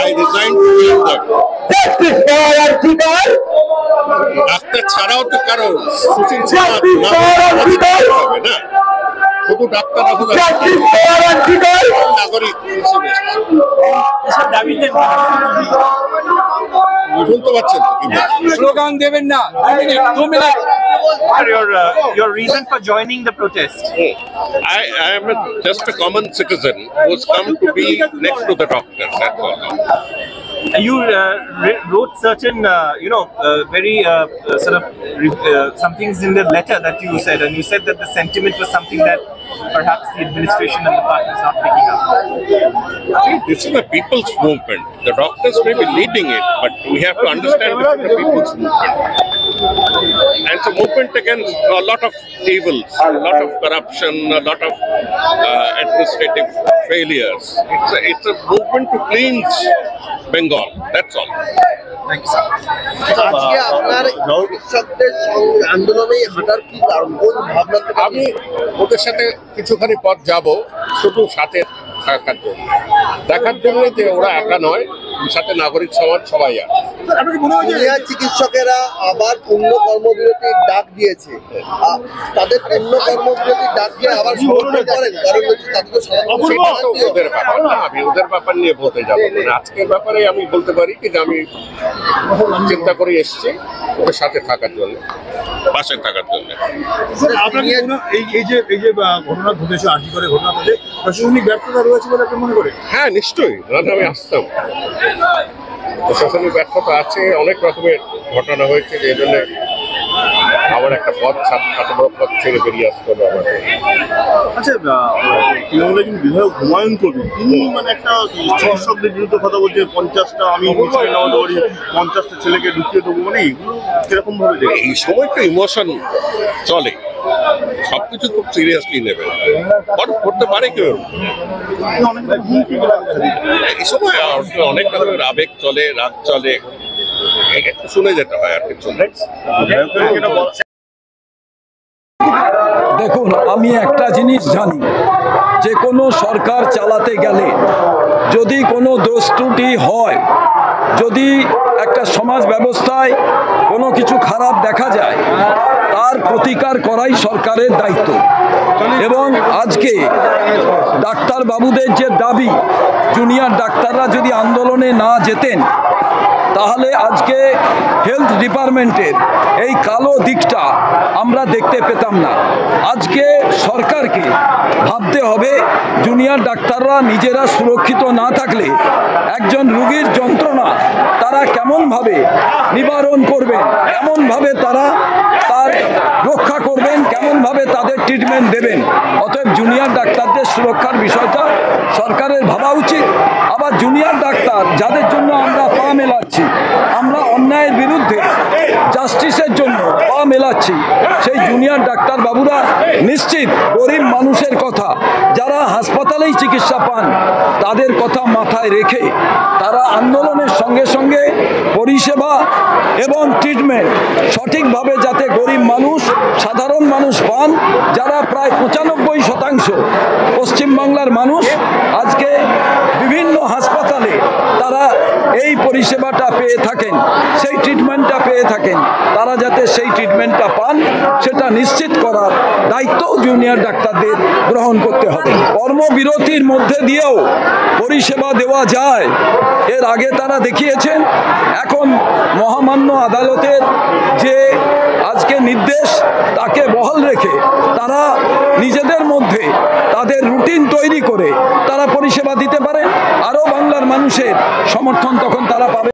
I resigned to join them. Doctor ছাড়াও তো কারো সুশীল হবে না, শুধু ডাক্তার নাগরিক হিসেবে শুনতে পাচ্ছেন তো? স্লোগান দেবেন না, 2 minute. Your reason for joining the protest? I am just a common citizen who's come to be next to the doctors. That's all. You wrote certain, very sort of some things in the letter that you said, and you said that the sentiment was something that perhaps the administration and the party is not picking up. See, this is a people's movement. The doctors may be leading it, but we have to understand this is a people's movement. And it's a movement against a lot of evils, a lot of corruption, a lot of administrative failures. It's a movement to cleanse Bengal. That's all. Thank you, sir. আজকে আপনার কৃষকদের আন্দোলনে হাঁটার কি কোন ভাবনা? আমি ওদের সাথে কিছুখানি পথ যাব, শুধু সাথে থাকার জন্য, দেখার জন্য যে ওরা একা নয়, সাথে নাগরিক সমাজ সবাই আছে। চিকিৎসকেরা আবার পূর্ণ কর্মবিরতির ডাক দিয়েছে, তাদের পূর্ণ কর্মবিরতির ডাক দিয়ে আবার সমর্থন করেন, কারণ ওদের ব্যাপার না, আমি ওদের ব্যাপার নিয়ে বলতে যাবো না। আজকের ব্যাপারে আমি বলতে পারি কি যে আমি চিন্তা করে এসেছি ওদের সাথে থাকার জন্য, পাশে থাকার জন্য। এই যে ঘটনা ঘটেছে, আর্থিক ঘটনা ঘটে, প্রশাসনিক ব্যর্থতা রয়েছে বলে আপনি মনে করেন? হ্যাঁ, নিশ্চয়ই, নাহলে আমি আসতাম। প্রশাসনিক ব্যর্থতা আছে, অনেক রকমের ঘটনা হয়েছে, যে জন্য আবার একটা পথ, এত বড় পথ ছেড়ে বেরিয়ে আসতে হবে আমার। আচ্ছা, তৃণমূলের কিন্তু বিধায়ক হুমায়ুন কবির, তিনি মানে একটা চিকিৎসকদের বিরুদ্ধে কথা বলছে, 50টা আমি মিছিল নেওয়াতে পারি, 50টা ছেলেকে ঢুকিয়ে দেবো, মানে এগুলো কিরকম ভাবে দেখে? এই সময় তো ইমোশন চলে, সবকিছু খুব সিরিয়াসলি নেবে, করতে পারে কেউ। এই সময় অনেক রকমের আবেগ চলে, রাত চলে, একটু শুনে যেতে হয় আর কিছু। দেখুন, আমি একটা জিনিস জানি, যে কোনো সরকার চালাতে গেলে যদি কোনো দোষ ত্রুটি হয়, যদি একটা সমাজ ব্যবস্থায় কোনো কিছু খারাপ দেখা যায়, তার প্রতিকার করাই সরকারের দায়িত্ব। এবং আজকে ডাক্তার বাবুদের যে দাবি, জুনিয়র ডাক্তাররা যদি আন্দোলনে না যেতেন, তাহলে আজকে হেলথ ডিপার্টমেন্টের এই কালো দিকটা আমরা দেখতে পেতাম না। আজকে সরকারকে ভাবতে হবে, জুনিয়র ডাক্তাররা নিজেরা সুরক্ষিত না থাকলে একজন রোগীর যন্ত্রণা তারা কেমনভাবে নিবারণ করবেন, কেমনভাবে তারা তার রক্ষা করবেন, কেমনভাবে তাদের ট্রিটমেন্ট দেবেন। অতএব জুনিয়র ডাক্তারদের সুরক্ষার বিষয়টা সরকারের ভাবা উচিত। আবার জুনিয়র ডাক্তার যাদের জন্য আমরা পা মেলাচ্ছি, আমরা অন্যায়ের বিরুদ্ধে জাস্টিসের জন্য পা মেলাচ্ছি, সেই জুনিয়র ডাক্তার বাবুরা নিশ্চিত গরিব মানুষের কথা, যারা হাসপাতালেই চিকিৎসা পান, তাদের কথা মাথায় রেখে তারা আন্দোলনের সঙ্গে সঙ্গে পরিষেবা এবং ট্রিটমেন্ট সঠিকভাবে যাতে গরিব মানুষ, সাধারণ মানুষ পান, যারা প্রায় 95% পশ্চিমবাংলার মানুষ আজকে বিভিন্ন হাসপাতালে তারা এই পরিষেবাটা পেয়ে থাকেন, সেই ট্রিটমেন্টটা পেয়ে থাকেন, তারা যাতে সেই ট্রিটমেন্টটা পান, সেটা নিশ্চিত করার দায়িত্ব জুনিয়র ডাক্তারদের গ্রহণ করতে হবে। কর্মবিরতির মধ্যে দিয়েও পরিষেবা দেওয়া যায়, এর আগে তারা দেখিয়েছেন। এখন মহামান্য আদালতের যে আজকে নির্দেশ, তাকে বহাল রেখে তারা নিজেদের মধ্যে তাদের রুটিন তৈরি করে তারা পরিষেবা দিতে পারে। আরও বাংলার মানুষের সমর্থন তখন তারা পাবে।